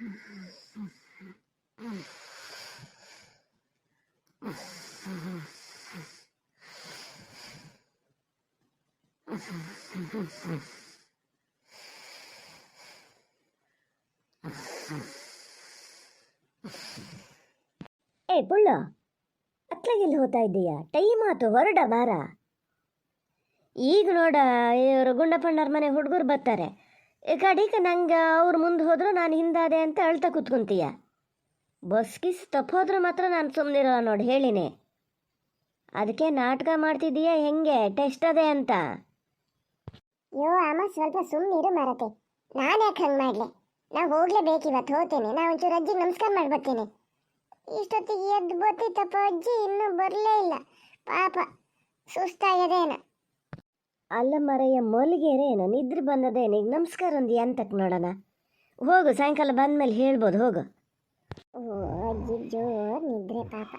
ಏ ಪುಳ್ಳ, ಅತ್ಲಾಗೆಲ್ಲಿ ಹೋಗ್ತಾ ಇದ್ದೀಯಾ? ಟೈಮ್ ಆತು, ಹೊರಡ ಬಾರ. ಈಗ ನೋಡ, ಇವರು ಗುಂಡಪ್ಪಣ್ಣವ್ರ ಮನೆ ಹುಡುಗರು ಬರ್ತಾರೆ. ಕಡಿಕ ನಂಗೆ ಅವ್ರು ಮುಂದೆ ಹೋದ್ರು ನಾನು ಹಿಂದಾದೆ ಅಂತ ಅಳ್ತಾ ಕೂತ್ಕೊಂತೀಯ. ಬಸ್ ಗಿಸ್ ತಪ್ಪೋದ್ರೆ ಮಾತ್ರ ನಾನು ಸುಮ್ಮನಿರಲ್ಲ ನೋಡಿ, ಹೇಳಿನಿ. ಅದಕ್ಕೆ ನಾಟಕ ಮಾಡ್ತಿದ್ದೀಯ ಹೆಂಗೆ? ಟೆಸ್ಟ್ ಅದೇ ಅಂತ. ಯೋ ಅಮ್ಮ, ಸ್ವಲ್ಪ ಸುಮ್ಮನಿರು ಮಾರತೆ. ನಾನು ಯಾಕೆ ಹಂಗೆ ಮಾಡಲಿ? ನಾ ಹೋಗ್ಲೇಬೇಕು, ಇವತ್ತು ಹೋಗ್ತೇನೆ. ನಾ ಒಂಚೂರು ಅಜ್ಜಿಗೆ ನಮಸ್ಕಾರ ಮಾಡ್ಬರ್ತೀನಿ. ಇಷ್ಟೊತ್ತಿಗೆ ಎದ್ದು ಬತ್ತಿತ್ತಪ್ಪ, ಅಜ್ಜಿ ಇನ್ನೂ ಬರಲೇ ಇಲ್ಲ. ಪಾಪ ಸುಸ್ತಾಗದೇನ. ಅಲ್ಲ ಮರೆಯ ಮಲಗೇರೇನ, ನಿದ್ರೆ ಬಂದದೇನು? ಈಗ ನಮಸ್ಕಾರ ಅಂದಿ ಅಂತಕ್ಕೆ ನೋಡೋಣ. ಹೋಗು, ಸಾಯಂಕಾಲ ಬಂದಮೇಲೆ ಹೇಳ್ಬೋದು, ಹೋಗು. ಓ ಅಜ್ಜಿ ಜೋರು ನಿದ್ರೆ ಪಾಪ.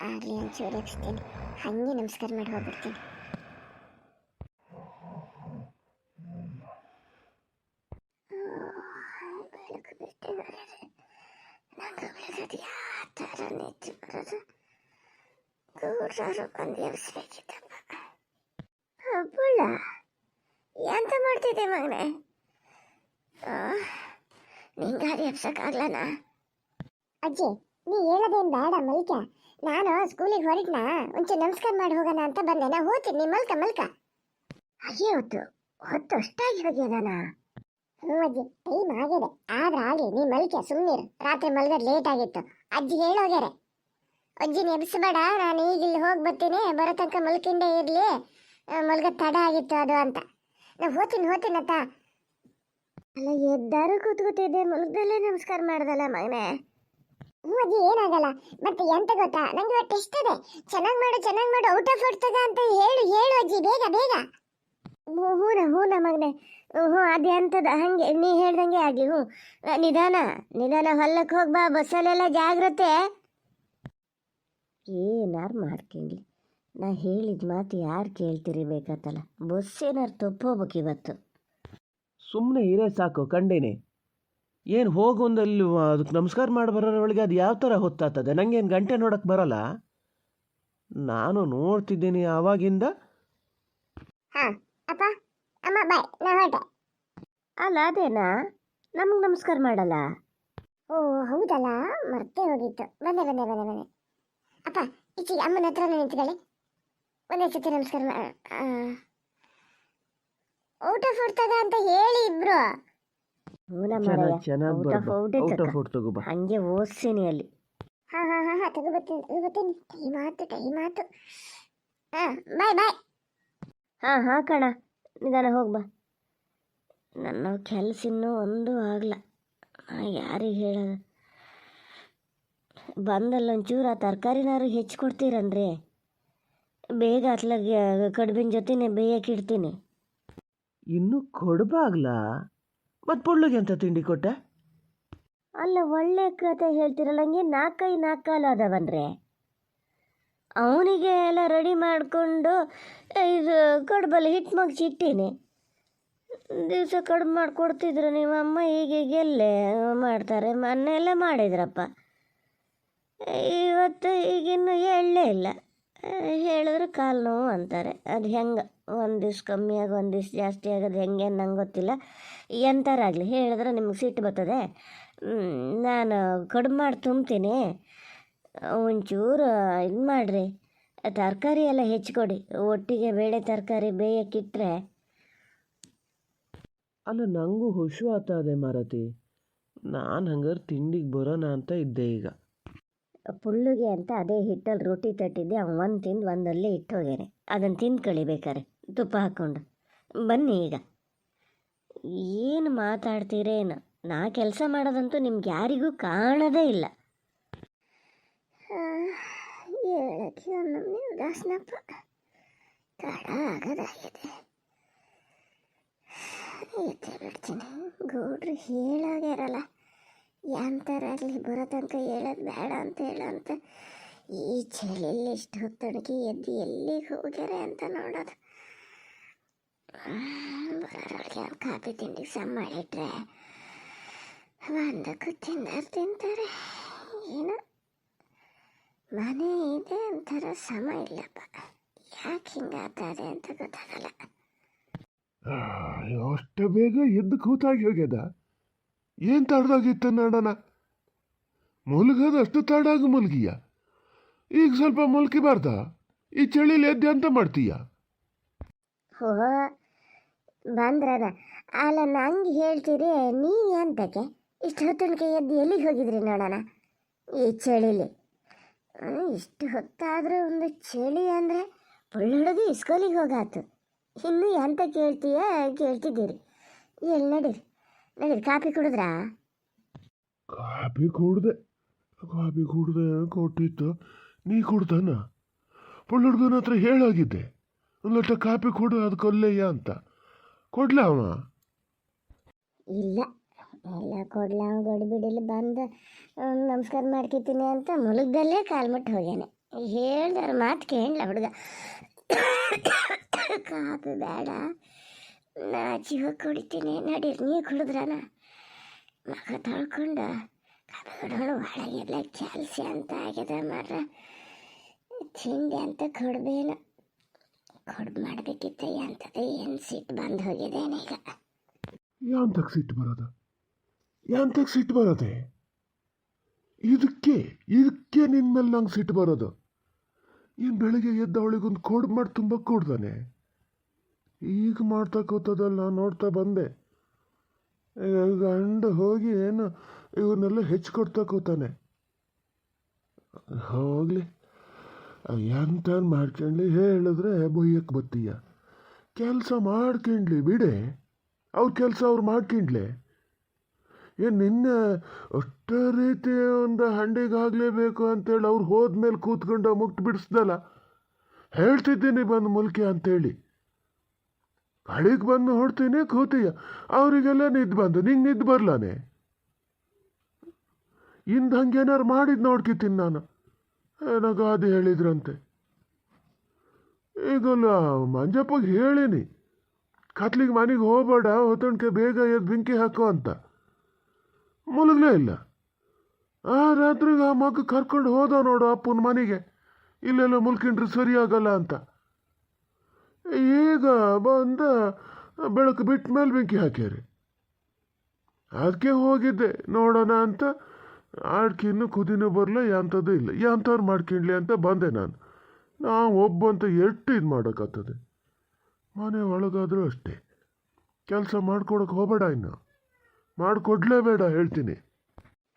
ಆಗಲಿ ಒಂಚೂರು ಎಬ್ಸ್ತೀನಿ, ಹಾಗೆ ನಮಸ್ಕಾರ ಮಾಡಿ ಹೋಗ್ಬಿಡ್ತೀನಿ. ಬೆಳಕು ಬಿಟ್ಟು ನಂಗೆ ಬೆಳಗದು ಯಾವ ಥರ ನಿದ್ದೆ ಬರೋದು. ಗೌಡ್ರವರು ಬಂದು ಎಬ್ಸ್ಬೇಕಿತ್ತಪ್ಪ. ಅಪ್ಪುಳ್ಳ, ಎಂತ ಮಾಡ್ತಿದ್ದೆ ಮಗನೆ? ನಿಂಗಾರಿ ಎಬ್ಸಕ್ಕಾಗ್ಲನ? ಅಜ್ಜಿ, ನೀ ಹೇಳೋದೇನು ಬೇಡ, ಮಲ್ಕ. ನಾನು ಸ್ಕೂಲಿಗೆ ಹೊರಟ್ನಾ, ಒಂಚೂರು ನಮಸ್ಕಾರ ಮಾಡಿ ಹೋಗೋಣ ಅಂತ ಬಂದೆ. ನಾ ಹೋಗ್ತೀನಿ, ನೀ ಮಲ್ಕ ಮಲ್ಕ. ಅಯ್ಯೇ ಹೊತ್ತು ಅಷ್ಟಾಗಿ ಹೋಗ್ಯದಾನ? ಹ್ಞೂ ಅಜ್ಜಿ, ಟೈಮ್ ಆಗಿದೆ. ಆದ್ರೆ ಆಗಲಿ, ನೀ ಮಲ್ಕ, ಸುಮ್ಮನಿರು. ರಾತ್ರಿ ಮಲ್ಗದ್ ಲೇಟ್ ಆಗಿತ್ತು. ಅಜ್ಜಿ ಹೇಳೋಗ್ಯಾರೆ, ಅಜ್ಜಿನ ಎಬ್ಸಬೇಡ, ನಾನು ಈಗ ಇಲ್ಲಿ ಹೋಗಿ ಬರ್ತೀನಿ, ಬರೋ ತನಕ ಮಲ್ಕಿಂಡೇ ಇರಲಿ, ಮಲ್ಗದ್ ತಡ ಆಗಿತ್ತು ಅದು ಅಂತ. ನಾ ಹೋಗ್ತೀನಿ ಅತ್ತ. ಅಲ್ಲ, ಎದ್ದಾರು ಕೂತ್ಕೊತಿದ್ದೆ, ಮಲ್ಗದಲ್ಲೇ ನಮಸ್ಕಾರ ಮಾಡ್ದಲ್ಲ ಮಗನೆ. ಹ್ಞೂ ಅಜ್ಜಿ, ಏನಾಗಲ್ಲ. ಮತ್ತೆ ಎಂತ ಗೊತ್ತಾ, ನಂಗೆ ಇವತ್ತು ಟೆಸ್ಟ್ ಇದೆ. ಚೆನ್ನಾಗಿ ಮಾಡು, ಔಟ್ ಆಫ್ ಔಟ್ ತಗ ಅಂತ ಹೇಳು ಅಜ್ಜಿ, ಬೇಗ. ಹೂನ ಮಗನೆ. ಹ್ಞೂ, ಅದು ಎಂಥದ್ದು ಹಾಗೆ ನೀ ಹೇಳ್ದಂಗೆ ಆಗಲಿ. ಹ್ಞೂ, ನಿಧಾನ ಹೊಲಕ್ಕೆ ಹೋಗ್ಬಾ, ಬಸ್ಸಲ್ಲೆಲ್ಲ ಜಾಗ್ರತೆ. ಏನಾರು ಮಾಡ್ಕೊಂಡ್ಲಿ, ನಾ ಹೇಳಿದ ಮಾತು ಯಾರು ಕೇಳ್ತಿರಿಬೇಕತ್ತಲ್ಲ. ಬಸ್ ಏನಾರು ತಪ್ಪೋಗ್ಬೇಕು ಇವತ್ತು. ಸುಮ್ಮನೆ ಇರೇ ಸಾಕು, ಕಂಡೇನೆ. ಏನು ಹೋಗೊಂದಲ್ಲಿ ಅದಕ್ಕೆ ನಮಸ್ಕಾರ ಮಾಡಿ ಬರೋರೊಳಗೆ ಅದು ಯಾವ ಥರ ಹೊತ್ತಾಗ್ತದೆ? ನನಗೇನು ಗಂಟೆ ನೋಡೋಕ್ಕೆ ಬರೋಲ್ಲ. ನಾನು ನೋಡ್ತಿದ್ದೀನಿ ಆವಾಗಿಂದ. ಹಾಂ ಅಪ್ಪ, ಅಮ್ಮ ಬಾಯ್, ನಾ ಹೊರಟೆ. ಅಲ್ಲ ಅದೇನಾ, ನಮಗೆ ನಮಸ್ಕಾರ ಮಾಡಲ್ಲ? ಓ ಹೌದಲ್ಲ, ಮರ್ತೇ ಹೋಗಿತ್ತು. ಬಂದೆ. ಅಪ್ಪ, ಈಚೆಗೆ ಅಮ್ಮನ ಹತ್ರನೇ ನಿಂತ್ಕೊಳ್ಳಿ. ಒಂದೇ ಸತಿ ನಮಸ್ಕಾರ ಔಟ್ ಆಫ್ ಔಟ್ ತಗ ಅಂತ ಹೇಳಿ ಇಬ್ರು. ಹಂಗೆ ಓದ್ಸೀನಿ ಅಲ್ಲಿ. ಹಾಂ ತಗೋಬರ್ತೀನಿ. ಟೈಮ್ ಆತು. ಬಾಯ್. ಹಾಂ ಕಣ, ನಿಧಾನ ಹೋಗ್ಬಾ. ನನ್ನ ಕೆಲಸ ಇನ್ನೂ ಒಂದೂ ಆಗಲ್ಲ. ಯಾರಿಗೆ ಹೇಳೋದು? ಬಂದಲ್ಲ ಒಂಚೂರು ಆ ತರಕಾರಿನಾರು ಹೆಚ್ಚು ಕೊಡ್ತೀರನ್ರಿ? ಬೇಗ ಅತ್ಲಾಗ ಕಡುಬಿನ ಜೊತೆನೆ ಬೇಯಕ್ಕೆ ಇಡ್ತೀನಿ. ಇನ್ನೂ ಕೊಡಬಾಗ್ಲ? ಮತ್ತು ಪುಳ್ಳಿಗೆ ಅಂತ ತಿಂಡಿ ಕೊಟ್ಟೆ? ಅಲ್ಲ, ಒಳ್ಳೆ ಕತೆ ಹೇಳ್ತಿರಲ್ಲ. ಹಂಗೆ ನಾಲ್ಕು ಕಾಲು ಅದಾವನ್ರಿ. ಅವನಿಗೆ ಎಲ್ಲ ರೆಡಿ ಮಾಡಿಕೊಂಡು ಇದು ಕಡುಬಲ್ಲಿ ಹಿಟ್ಟು ಮಗ್ಚಿ ಇಟ್ಟೀನಿ. ದಿವಸ ಕಡುಬು ಮಾಡಿಕೊಡ್ತಿದ್ರು ನಿಮ್ಮ ಅಮ್ಮ. ಈಗ ಎಲ್ಲೇ ಮಾಡ್ತಾರೆ? ಮೊನ್ನೆ ಎಲ್ಲ ಮಾಡಿದ್ರಪ್ಪ. ಇವತ್ತು ಈಗಿನ್ನೂ ಹೇಳಲೇ ಇಲ್ಲ. ಹೇಳಿದ್ರೆ ಕಾಲು ನೋವು ಅಂತಾರೆ. ಅದು ಹೆಂಗೆ ಒಂದು ದಿವ್ಸ ಕಮ್ಮಿ ಆಗಿ ಒಂದು ದಿವ್ಸ ಜಾಸ್ತಿ ಆಗೋದು ಹೆಂಗೆ ನಂಗೆ ಗೊತ್ತಿಲ್ಲ. ಎಂಥರಾಗಲಿ ಹೇಳಿದ್ರೆ ನಿಮ್ಗೆ ಸಿಟ್ಟು ಬರ್ತದೆ. ನಾನು ಕಡುಬು ಮಾಡಿ ತುಂಬ್ತೀನಿ, ಒಂಚೂರು ಇದು ಮಾಡಿರಿ. ತರಕಾರಿ ಎಲ್ಲ ಹೆಚ್ಚಿಕೊಡಿ, ಒಟ್ಟಿಗೆ ಬೇಳೆ ತರಕಾರಿ ಬೇಯಕ್ಕಿಟ್ರೆ. ಅಲ್ಲ, ನನಗೂ ಹುಷು ಆಗ್ತದೆ ಮಾರತಿ. ನಾನು ಹಂಗಾರೆ ತಿಂಡಿಗೆ ಬರೋಣ ಅಂತ ಇದ್ದೆ. ಈಗ ಪುಳ್ಳಿಗೆ ಅಂತ ಅದೇ ಹಿಟ್ಟಲ್ಲಿ ರೊಟ್ಟಿ ತಟ್ಟಿದ್ದೆ. ಅವ್ನು ಒಂದು ತಿಂದು ಒಂದಲ್ಲೇ ಇಟ್ಟು ಹೋಗ್ಯಾನೆ. ಅದನ್ನು ತಿಂದು ಕಳಿಬೇಕಾರೆ ತುಪ್ಪ ಹಾಕ್ಕೊಂಡು. ಬನ್ನಿ ಈಗ. ಏನು ಮಾತಾಡ್ತೀರೇನು? ನಾ ಕೆಲಸ ಮಾಡೋದಂತೂ ನಿಮ್ಗೆ ಯಾರಿಗೂ ಕಾಣೋದೇ ಇಲ್ಲ. ಹೇಳಕ್ಕೆ ಒಮ್ಮೊಮ್ಮೆ ಉದಾಸನಪ್ಪ, ತಡ ಆಗೋದಾಗಿದೆ. ಎತ್ತೆ ಬಿಡ್ತೀನಿ. ಗೌಡ್ರು ಹೇಳಾಗ್ಯಾರಲ್ಲ, ಎಂಥರಾಗಲಿ ಬರೋ ತನಕ ಹೇಳೋದು ಬೇಡ ಅಂತ ಹೇಳಂತ. ಈ ಚಳಿಯಲ್ಲಿ ಇಷ್ಟು ಹೊತ್ತೊಣಗಿ ಎದ್ದು ಎಲ್ಲಿಗೆ ಹೋಗ್ಯಾರೆ ಅಂತ ನೋಡೋದು. ಬರೋರೊಳಗೆ ಕಾಫಿ ತಿಂಡಿಗೆ ಸಮ್ ಮಾಡಿಟ್ರೆ ಒಂದಕ್ಕೂ ತಿಂತಾರೆ ಏನೋ ಮನೆ ಇದೆ ಅಂತಾರ ಸಮ ಇಲ್ಲಪ್ಪ. ಯಾಕೆ ಹಿಂಗಾತಾರೆ ಅಂತ ಗೊತ್ತಾಗಲ್ಲ. ಅಷ್ಟು ಬೇಗ ಎದ್ದು ಕೂತಾಗಿ ಹೋಗ್ಯದ. ಏನು ತಡ್ದಾಗಿತ್ತು ನೋಡೋಣ. ಮುಲ್ಗದ ಅಷ್ಟು ತಡಾಗ ಮುಲ್ಗಿಯ. ಈಗ ಸ್ವಲ್ಪ ಮುಲ್ಕಿಬಾರ್ದ? ಈ ಚಳಿಲಿ ಎದ್ದು ಅಂತ ಮಾಡ್ತೀಯ? ಹೋ ಬಂದ್ರದ ಅಲ್ಲ, ನಂಗೆ ಹೇಳ್ತೀರಿ ನೀವು ಎಂತಕ್ಕೆ ಇಷ್ಟು ಹೊತ್ತನಿಗೆ ಎದ್ದು ಎಲ್ಲಿಗೆ ಹೋಗಿದ್ರಿ ನೋಡೋಣ ಈ ಚಳಿಲಿ? ಇಷ್ಟು ಹೊತ್ತಾದರೂ ಒಂದು ಚಳಿ ಅಂದರೆ ಹುಡುಗಿ ಸ್ಕೂಲಿಗೆ ಹೋಗಾತು. ಇನ್ನು ಎಂತ ಕೇಳ್ತಿದ್ದೀರಿ? ಎಲ್ಲಿ ನಡೀರಿ ಕಾಫಿ ಕುಡಿದ್ರಾ? ಕಾಫಿ ಕುಡ್ದೆ ಕೊಟ್ಟಿತ್ತು. ನೀ ಕುಡ್ದಾನ? ಹುಡುಗನ ಹತ್ರ ಹೇಳಾಗಿದ್ದೆ ಒಂದು ಲೋಟ ಕಾಫಿ ಕೊಡು, ಅದು ಕೊಲ್ಲೆಯ್ಯ ಅಂತ. ಕೊಡ್ಲ ಅವ? ಇಲ್ಲ ಎಲ್ಲ ಕೊಡ್ಲ, ಗಡಿಬಿಡಿಲಿ ಬಂದು ನಮಸ್ಕಾರ ಮಾಡ್ಕೊತೀನಿ ಅಂತ ಮುಳುಗ್ದಲ್ಲೇ ಕಾಲ್ಮುಟ್ಟು ಹೋಗ್ಯಾನೆ. ಹೇಳ್ದಾರ ಮಾತು ಕೇಳಲ್ಲ ಹುಡುಗ. ಕಾಫಿ ಬೇಡ, ನಾಚಿ ಹೋಗಿ ಕುಡಿತೀನಿ. ನಡೀರಿ, ನೀವು ಕುಡಿದ್ರಾನ? ಮಗ ತೊಳ್ಕೊಂಡು ಕಾಫಿ ಕುಡಿಯೋಣ. ಒಳಗೆಲ್ಲ ಕೆಲಸ ಅಂತ ಆಗಿದೆ ಮಾರ್ರೆ. ತಿಂಡಿ ಅಂತ ಕೊಡ್ಬೇನು ಮಾಡಬೇಕಿತ್ತ ಎಂಥದ್ದು ಏನು ಸಿಟ್ಟು ಬಂದು ಹೋಗಿದ್ದೇನೆ ಈಗ. ಯಾಂತಕ್ಕೆ ಸಿಟ್ಟು ಬರೋದೆ? ಇದಕ್ಕೆ ನಿನ್ನ ಮೇಲೆ ನಂಗೆ ಸಿಟ್ಟು ಬರೋದು. ಏನು ಬೆಳಗ್ಗೆ ಎದ್ದು ಅವಳಿಗೊಂದು ಕೋಡ್ ಮಾಡಿ ತುಂಬ ಕೊಡ್ದಾನೆ. ಈಗ ಮಾಡ್ತಾ ಕೂತದಲ್ಲ, ನೋಡ್ತಾ ಬಂದೆ. ಗಂಡು ಹೋಗಿ ಏನು ಇವನ್ನೆಲ್ಲ ಹೆಚ್ಚಿಕೊಡ್ತಾ ಕೂತಾನೆ. ಹೋಗ್ಲಿ, ಎಂತ ಮಾಡ್ಕೊಂಡ್ಲಿ, ಹೇಳಿದ್ರೆ ಬೊಯ್ಯಕ್ಕೆ ಬತ್ತೀಯ. ಕೆಲಸ ಮಾಡ್ಕೊಂಡ್ಲಿ ಬಿಡೆ, ಅವ್ರ ಕೆಲಸ ಅವ್ರು ಮಾಡ್ಕೊಂಡ್ಲೆ. ಏನು ನಿನ್ನೆ ಅಷ್ಟೇ ರೀತಿ ಒಂದು ಹಂಡಿಗಾಗಲೇಬೇಕು ಅಂತೇಳಿ ಅವ್ರು ಹೋದ್ಮೇಲೆ ಕೂತ್ಕೊಂಡು ಮುಕ್ತು ಬಿಡಿಸ್ದಲ್ಲ. ಹೇಳ್ತಿದ್ದೀನಿ ಬಂದು ಮುಲ್ಕೆ ಅಂತೇಳಿ. ಕಳಿಗೆ ಬಂದು ಹೊಡ್ತೀನಿ ಕೂತೀಯ. ಅವರಿಗೆಲ್ಲ ನಿದ್ದು ಬಂದು ನಿಂಗೆ ನಿದ್ದು ಬರ್ಲಾನೆ. ಇಂದು ಹಂಗೇನಾರು ಮಾಡಿದ್ದು ನೋಡ್ಕಿತೀನಿ ನಾನು. ಗಾದೆ ಹೇಳಿದ್ರಂತೆ. ಈಗಲ್ಲ ಮಂಜಪ್ಪಗೆ ಹೇಳೀನಿ, ಕತ್ಲಿಗೆ ಮನೆಗೆ ಹೋಗಬೇಡ, ಹೊತ್ತಣಿಕೆ ಬೇಗ ಎದ್ದು ಬೆಂಕಿ ಹಾಕೋ ಅಂತ. ಮುಳುಗಲೇ ಇಲ್ಲ. ಆ ರಾತ್ರಿಗೆ ಆ ಮಗ ಕರ್ಕೊಂಡು ಹೋದ ನೋಡು ಅಪ್ಪನ ಮನೆಗೆ. ಇಲ್ಲೆಲ್ಲ ಮುಲ್ಕೊಂಡ್ರೆ ಸರಿಯಾಗಲ್ಲ ಅಂತ. ಈಗ ಬಂದ ಬೆಳಕು ಬಿಟ್ಟ ಮೇಲೆ ಬೆಂಕಿ ಹಾಕ್ಯಾರೆ. ಅದಕ್ಕೆ ಹೋಗಿದ್ದೆ ನೋಡೋಣ ಅಂತ. ಆಡ್ಕಿನ್ನೂ ಕುದಿನೂ ಬರಲ್ಲ, ಎಂಥದ್ದು ಇಲ್ಲ. ಎಂಥವ್ರು ಮಾಡ್ಕೊಂಡ್ಲಿ ಅಂತ ಬಂದೆ ನಾನು. ಒಬ್ಬಂತ ಎಷ್ಟು ಇದು ಮಾಡೋಕ್ಕಾಗ್ತದೆ? ಮನೆ ಒಳಗಾದರೂ ಅಷ್ಟೇ. ಕೆಲಸ ಮಾಡ್ಕೊಡಕ್ಕೆ ಹೋಗಬೇಡ, ಇನ್ನು ಮಾಡಿಕೊಡ್ಲೇಬೇಡ ಹೇಳ್ತೀನಿ.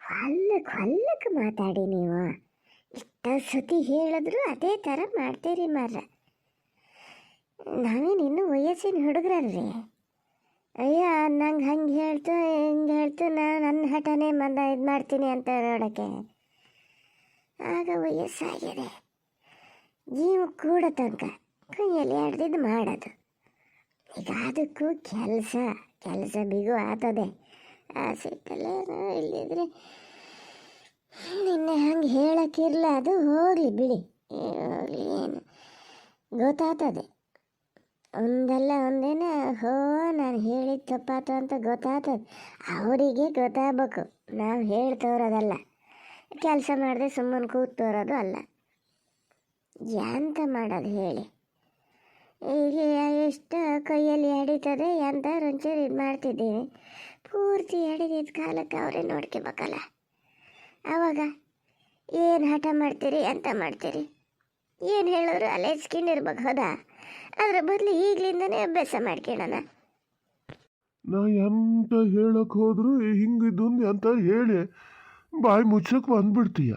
ಹೊಲ್ಲಕ್ಕೆ ಮಾತಾಡಿ ನೀವು. ಇಷ್ಟ ಸತಿ ಹೇಳಿದ್ರು ಅದೇ ಥರ ಮಾಡ್ತೀರಿ ಮಾರ್ರೆ. ನಾವೇನು ಇನ್ನೂ ವಯಸ್ಸಿನ ಹುಡುಗರಲ್ರಿ. ಅಯ್ಯ ನಂಗೆ ಹಂಗೆ ಹೇಳ್ತು ಹಿಂಗೆ ಹೇಳ್ತು, ನನ್ನ ಹಠನೇ ಇದು ಮಾಡ್ತೀನಿ ಅಂತ ಹೇಳೋಕ್ಕೆ. ಆಗ ವಯಸ್ಸಾಗಿದೆ. ಜೀವ ಕೂಡ ತನಕ ಕೈಯಲ್ಲಿ ಹಿಡ್ದಿದ್ದು ಮಾಡೋದು. ಈಗ ಅದಕ್ಕೂ ಕೆಲಸ ಬಿಗು ಆಗ್ತದೆ. ಆ ಸಿಟ್ಟಲ್ಲೇನೋ ಇಲ್ಲಿದ್ರೆ ನಿನ್ನೆ ಹಂಗೆ ಹೇಳೋಕ್ಕಿರಲ್ಲ. ಅದು ಹೋಗಲಿ ಬಿಡಿ, ಹೋಗಲಿ, ಏನು ಗೊತ್ತಾಗ್ತದೆ. ಒಂದಲ್ಲ ಒಂದಿನ ನಾನು ಹೇಳಿದ ತಪ್ಪಾತು ಅಂತ ಗೊತ್ತಾಗ್ತದೆ. ಅವರಿಗೆ ಗೊತ್ತಾಗಬೇಕು. ನಾವು ಹೇಳ್ತೋರೋದಲ್ಲ, ಕೆಲಸ ಮಾಡದೆ ಸುಮ್ಮನೆ ಕೂತೋರೋದು ಅಲ್ಲ. ಎಂತ ಮಾಡೋದು ಹೇಳಿ? ಈಗ ಎಷ್ಟು ಕೈಯಲ್ಲಿ ಹಿಡಿತದೆ ಅಂತ ಒಂಚೂರು ಇದು ಮಾಡ್ತಿದ್ದೀನಿ. ಪೂರ್ತಿ ಹಿಡಿದಿದ್ದ ಕಾಲಕ್ಕೆ ಅವರೇ ನೋಡ್ಕೋಬೇಕಲ್ಲ. ಆವಾಗ ಏನು ಹಠ ಮಾಡ್ತೀರಿ, ಎಂತ ಮಾಡ್ತೀರಿ? ಏನು ಹೇಳಿದ್ರು ಅಲ್ಲೇ ಸ್ಕಿನ್ ಹೌದಾ? ಅದ್ರ ಬದಲು ಈಗಲಿಂದನೇ ಅಭ್ಯಾಸ ಮಾಡ್ಕೊಳ್ಳೋಣ. ನಾ ಎಂತ ಹೇಳಕ್ಕೆ ಹೋದ್ರು ಹಿಂಗಿದ್ದೊಂದು ಅಂತ ಹೇಳಿ ಬಾಯಿ ಮುಚ್ಚಕ್ಕೆ ಬಂದ್ಬಿಡ್ತೀಯ.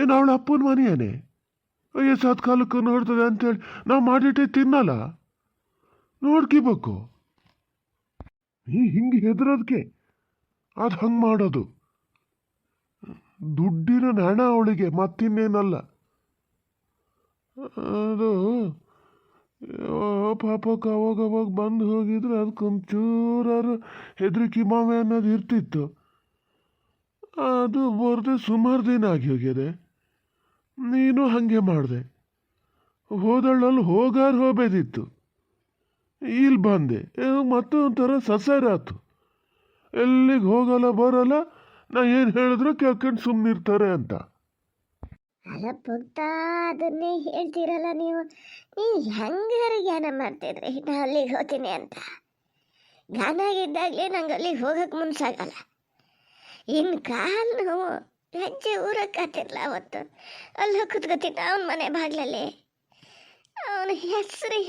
ಏನು ಅವಳ ಅಪ್ಪನ ಮನೆಯೇನೆ ವಯಸ್ಸಾದ ಕಾಲಕ್ಕೂ ನೋಡ್ತದೆ ಅಂತೇಳಿ ನಾವು ಮಾಡಿಟ್ಟೆ ತಿನ್ನಲ್ಲ, ನೋಡ್ಕಿಬೇಕು. ನೀ ಹಿಂಗೆ ಹೆದರೋದಕ್ಕೆ ಅದು ಹಂಗೆ ಮಾಡೋದು. ದುಡ್ಡಿನ ಹಣ ಅವಳಿಗೆ, ಮತ್ತಿನ್ನೇನಲ್ಲ. ಅದು ಪಾಪಕ್ಕೆ ಅವಾಗ ಬಂದು ಹೋಗಿದ್ರೆ ಅದಕ್ಕೊಂಚೂರಾರು ಹೆದರಿಕೆ ಮಾವೆ ಅನ್ನೋದು ಇರ್ತಿತ್ತು. ಅದು ಬರದೆ ಸುಮಾರು ದಿನ ಆಗಿ ಹೋಗಿದೆ. ನೀನು ಹಾಗೆ ಮಾಡಿದೆ. ಹೋದಳ್ಳಲ್ಲಿ ಹೋಗಬೇಕಿತ್ತು. ಇಲ್ಲಿ ಬಂದೆ, ಮತ್ತೊಂಥರ ಸಸಾರ ಆಯ್ತು. ಎಲ್ಲಿಗೆ ಹೋಗಲ್ಲ ಬರಲ್ಲ, ನಾ ಏನು ಹೇಳಿದ್ರು ಕೇಳ್ಕೊಂಡು ಸುಮ್ಮನಿರ್ತಾರೆ ಅಂತ. ಅಲ್ಲ ಪುಟ್ಟ, ಅದನ್ನೇ ಹೇಳ್ತೀರಲ್ಲ ನೀವು. ನೀವು ಹೆಂಗಾರು ಜ್ಞಾನ ಮಾಡ್ತಿದ್ರಿ ನಾ ಅಲ್ಲಿಗೆ ಹೋಗ್ತೀನಿ ಅಂತ? ಜ್ಞಾನ ಆಗಿದ್ದಾಗಲೇ ನಂಗೆ ಅಲ್ಲಿಗೆ ಹೋಗಕ್ಕೆ ಮುನ್ಸಾಗಲ್ಲ. ಇನ್ನು ಕಾಲು ನೋವು, ಹೆಜ್ಜೆ ಊರಕ್ಕಾತಿರ್ಲ ಅವತ್ತು. ಅಲ್ಲಿ ಹೋಗಿ ಕುತ್ಕೋತೀನಿ ಅವನ ಮನೆ ಬಾಗ್ಲಲ್ಲಿ. ಅವನ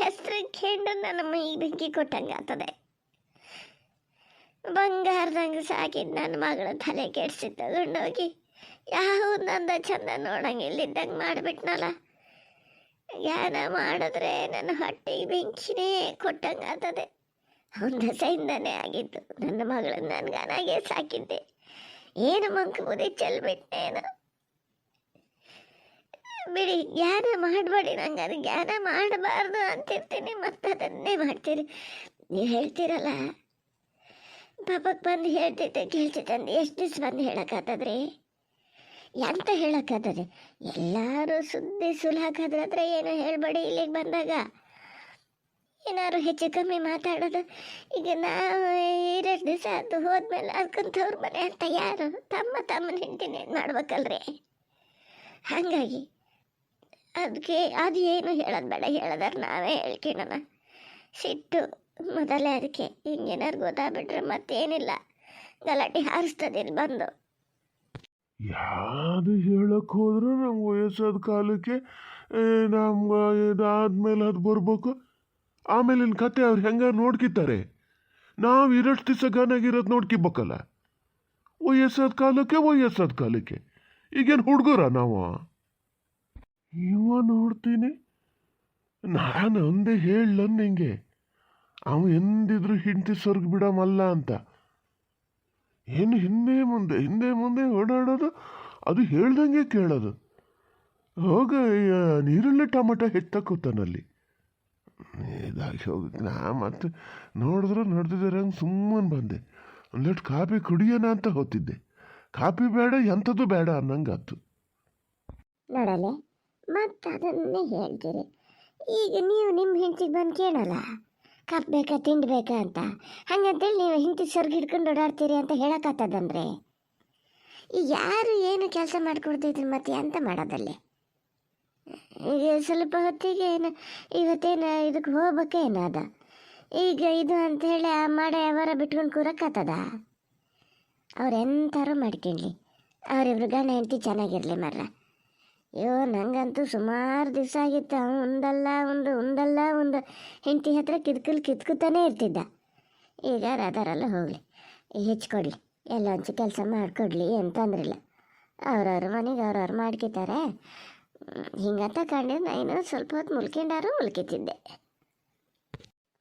ಹೆಸ್ರು ಕೇಂದ್ರ ನನ್ನ ಮೈಗೆ ಬೆಂಕಿ ಕೊಟ್ಟಂಗೆ ಆಗ್ತದೆ. ಬಂಗಾರದಂಗೆ ಸಾಕಿದ್ದು ನನ್ನ ಮಗಳ ತಲೆ ಕೆಡಿಸಿ ತಗೊಂಡೋಗಿ ಯಾವುದು ನಂದ ಚಂದ ನೋಡಂಗಿಲ್ಲ ಇದ್ದಂಗೆ ಮಾಡಿಬಿಟ್ನಲ್ಲ. ಜ್ಞಾನ ಮಾಡಿದ್ರೆ ನನ್ನ ಹೊಟ್ಟೆಗೆ ಬೆಂಕಿನೇ ಕೊಟ್ಟಂಗೆ ಆಗ್ತದೆ. ಅವನ ದಸೆಯಿಂದನೇ ಆಗಿದ್ದು. ನನ್ನ ಮಗಳನ್ನ ನಾನು ಗಾನಾಗೆ ಸಾಕಿದ್ದೆ. ಏನು ಮಂಕು ಬುದ್ಧಿ ಚೆಲ್ಬಿಟ್ಟೇನು. ಬಿಡಿ, ಜ್ಞಾನ ಮಾಡಬೇಡಿ. ನಂಗೆ ಅದು ಜ್ಞಾನ ಮಾಡಬಾರ್ದು ಅಂತಿರ್ತೀನಿ, ಮತ್ತೆ ಅದನ್ನೇ ಮಾಡ್ತೀರಿ. ನೀವು ಹೇಳ್ತೀರಲ್ಲ, ಪಾಪಕ್ಕೆ ಬಂದು ಹೇಳ್ತಿದ್ದೆ ಕೇಳ್ತಿದ್ದಂದು ಎಷ್ಟು ದಿವ್ಸ ಬಂದು ಹೇಳೋಕ್ಕಾಗ್ತದ್ರಿ? ಎಂತ ಹೇಳೋಕ್ಕಾಗ್ತದೆ? ಎಲ್ಲರೂ ಸುದ್ದಿ ಸುಲಾಕಾದ್ರೆ ಏನೋ ಹೇಳ್ಬೇಡಿ. ಇಲ್ಲಿಗೆ ಬಂದಾಗ ಏನಾದ್ರು ಹೆಚ್ಚು ಕಮ್ಮಿ ಮಾತಾಡೋದು. ಈಗ ನಾವು ಇರೋಷ್ಟು ದಿವಸ ಅದು ಹೋದ್ಮೇಲೆ ಅದಕ್ಕಂಥವ್ರ ಮನೆ ಅಂತ ಯಾರು ತಮ್ಮನ ಹೆಂಡತಿನ ಏನು ಮಾಡ್ಬೇಕಲ್ರಿ? ಹಾಗಾಗಿ ಅದಕ್ಕೆ ಅದು ಏನು ಹೇಳೋದು ಬೇಡ. ಹೇಳೋದಾರೆ ನಾವೇ ಹೇಳ್ಕೊಳ್ಳೋಣ. ಸಿಟ್ಟು ಮೊದಲೇ ಅದಕ್ಕೆ. ಹಿಂಗೇನಾರು ಗೊತ್ತಾಗ್ಬಿಟ್ರೆ ಮತ್ತೇನಿಲ್ಲ, ಗಲಾಟೆ ಹಾರಿಸ್ತದೆ ಇಲ್ಲಿ ಬಂದು. ಯಾವುದು ಹೇಳಕ್ಕೆ ಹೋದ್ರೂ ನಮ್ಗೆ ವಯಸ್ಸಾದ ಕಾಲಕ್ಕೆ ನಮ್ಗೆ ಇದಾದ್ಮೇಲೆ ಅದು ಬರ್ಬೇಕು. ಆಮೇಲಿನ ಕತೆ ಅವ್ರು ಹೆಂಗ ನೋಡ್ಕಿತಾರೆ. ನಾವು ಇರೋಷ್ಟು ದಿವಸ ಗಾನಾಗಿರೋದು ನೋಡ್ಕಿಬೇಕಲ್ಲ. ವಯಸ್ಸಾದ ಕಾಲಕ್ಕೆ ಈಗೇನು ಹುಡುಗರ ನಾವು? ನೋಡ್ತೀನಿ, ನಾನು ಒಂದೇ ಹೇಳಲ್ಲ ನಿಂಗೆ, ಅವ ಎಂದಿದ್ರು ಹಿಂಡ್ತಿ ಸ್ವರ್ಗ ಬಿಡಮಲ್ಲ ಅಂತ. ಏನು ಹಿಂದೆ ಮುಂದೆ ಓಡಾಡೋದು, ಅದು ಹೇಳ್ದಂಗೆ ಕೇಳೋದು. ಹೋಗ ನೀರಲ್ಲೇ ಟೊಮಟೊ ಹೆಚ್ಚಾಕೋತಾನಲ್ಲಿ. ಇದಾಗಿ ಹೋಗಿ ನಾ ಮತ್ತೆ ನೋಡ್ತಿದ್ದಾರೆ ಹಂಗೆ ಸುಮ್ಮನೆ ಬಂದೆ. ಒಂದೆಷ್ಟು ಕಾಫಿ ಕುಡಿಯೋಣ ಅಂತ ಹೋಗ್ತಿದ್ದೆ. ಕಾಫಿ ಬೇಡ, ಎಂಥದ್ದು ಬೇಡ ಅನ್ನಂಗಾತು. ನೋಡಲೆ, ಮತ್ತೆ ಅದನ್ನೇ ಹೇಳ್ತೀರಿ. ಈಗ ನೀವು ನಿಮ್ಮ ಹೆಂಡತಿಗೆ ಬಂದು ಕೇಳಲ್ಲ, ಕಾಫಿ ಬೇಕಾ ತಿಂಡಿ ಬೇಕಾ ಅಂತ. ಹಂಗಂತೇಳಿ ನೀವು ಹೆಂಡತಿ ಸ್ವರ್ಗ ಹಿಡ್ಕೊಂಡು ಓಡಾಡ್ತೀರಿ ಅಂತ ಹೇಳೋಕ್ಕಾಗ್ತದಂದ್ರೆ, ಈಗ ಯಾರು ಏನು ಕೆಲಸ ಮಾಡಿಕೊಡ್ತಿದ್ರು ಮತ್ತೆ ಎಂತ ಮಾಡೋದಲ್ಲಿ? ಈಗ ಸ್ವಲ್ಪ ಹೊತ್ತಿಗೆ ಇವತ್ತೇನು ಇದಕ್ಕೆ ಹೋಗ್ಬೇಕೇನದ? ಈಗ ಇದು ಅಂಥೇಳಿ ಆ ಮಾಡೇ ಅವರ ಬಿಟ್ಕೊಂಡು ಕೂರಕ್ಕಾಗ್ತದ? ಅವ್ರು ಎಂಥಾರು ಮಾಡ್ಕೊಳ್ಳಿ, ಅವರಿಬ್ರು ಗಂಡ ಹೆಂಡತಿ ಚೆನ್ನಾಗಿರಲಿ ಮರ್ರ. ಅಯ್ಯೋ, ನಂಗಂತೂ ಸುಮಾರು ದಿವಸ ಆಗಿತ್ತು. ಒಂದಲ್ಲ ಒಂದು ಹೆಂಡತಿ ಹತ್ರ ಕಿತ್ಕುತ್ತಾನೆ ಇರ್ತಿದ್ದ. ಈಗ ಅದಾರಲ್ಲ ಹೋಗಲಿ, ಹೆಚ್ಚಿಕೊಡ್ಲಿ, ಎಲ್ಲ ಹಂಚಿ ಕೆಲಸ ಮಾಡಿಕೊಡ್ಲಿ, ಏನು ತೊಂದ್ರಿಲ್ಲ. ಅವ್ರವ್ರ ಮನೆಗೆ ಅವ್ರವ್ರು ಮಾಡ್ಕೊತಾರೆ. ಹಿಂಗಂತ ಕಂಡು ನಾನು ಸ್ವಲ್ಪ ಹೊತ್ತು ಮುಲ್ಕಿತಿದ್ದೆ.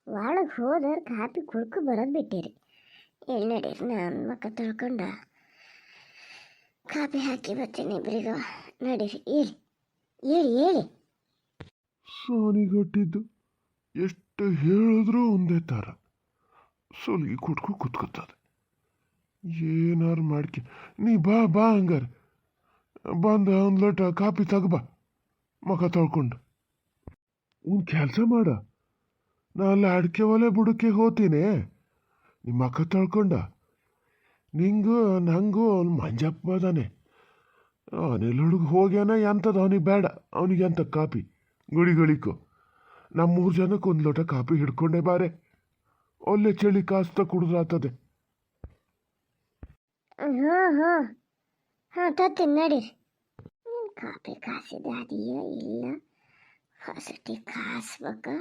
ಒಳಗೆ ಹೋದವ್ರು ಕಾಪಿ ಕುಡ್ಕೊ ಬರೋದು ಬಿಟ್ಟಿರಿ. ಎಲ್ಲಿ ನಡೀರಿ, ನಾನು ಮಕ್ಕ ತೊಳ್ಕೊಂಡು ಕಾಪಿ ಹಾಕಿ ಬರ್ತೀನಿ ಇಬ್ಬರಿಗೂ. ನಡೀರಿ, ಹೇಳಿ. ಸೋನಿಗೊಟ್ಟಿದ್ದು ಎಷ್ಟು ಹೇಳಿದ್ರೂ ಒಂದೇ ಥರ ಸೊಲ್ಗಿ ಕೂತ್ಕೋತದೆ. ಏನಾರು ಮಾಡ್ಕಿ ನೀ ಬಾ ಹಂಗಾರೆ ಬಂದು ಒಂದು ಲೋಟ ಕಾಪಿ ತಗಬಾ, ಮುಖ ತೊಳ್ಕೊಂಡು. ಒಂದು ಕೆಲಸ ಮಾಡ, ನಾ ಅಲ್ಲಿ ಅಡಿಕೆ ಒಲೆ ಬುಡಕ್ಕೆ ಹೋಗ್ತೀನಿ. ನಿಮ್ಮ ಮುಖ ತೊಳ್ಕೊಂಡ ನಂಗೂ ಅವ್ನು ಮಂಜಪ್ಪ ಅದಾನೆ. ಅವನೆಲ್ಲ ಹುಡುಗ ಹೋಗ್ಯಾನ, ಎಂಥದ್ದು ಅವನಿಗೆ ಬೇಡ. ಅವನಿಗೆ ಎಂಥ ಕಾಪಿ ಗುಳಿಗಳಿಕೋ. ನಮ್ಮ 3 ಜನಕ್ಕೆ ಒಂದು ಲೋಟ ಕಾಪಿ ಹಿಡ್ಕೊಂಡೆ ಬಾರೆ. ಒಳ್ಳೆ ಚಳಿ ಕಾಸ್ತಾ ಕುಡಿದ್ರಾಗ್ತದೆ. ಹಾಂ ತತ್ತೀನಿ ನಡೀರಿ. ಕಾಪಿ ಕಾಸಿದ ಅದೆಯೋ ಇಲ್ಲ, ಹೊಸಟಿ ಕಾಸ್ಬೇಕು.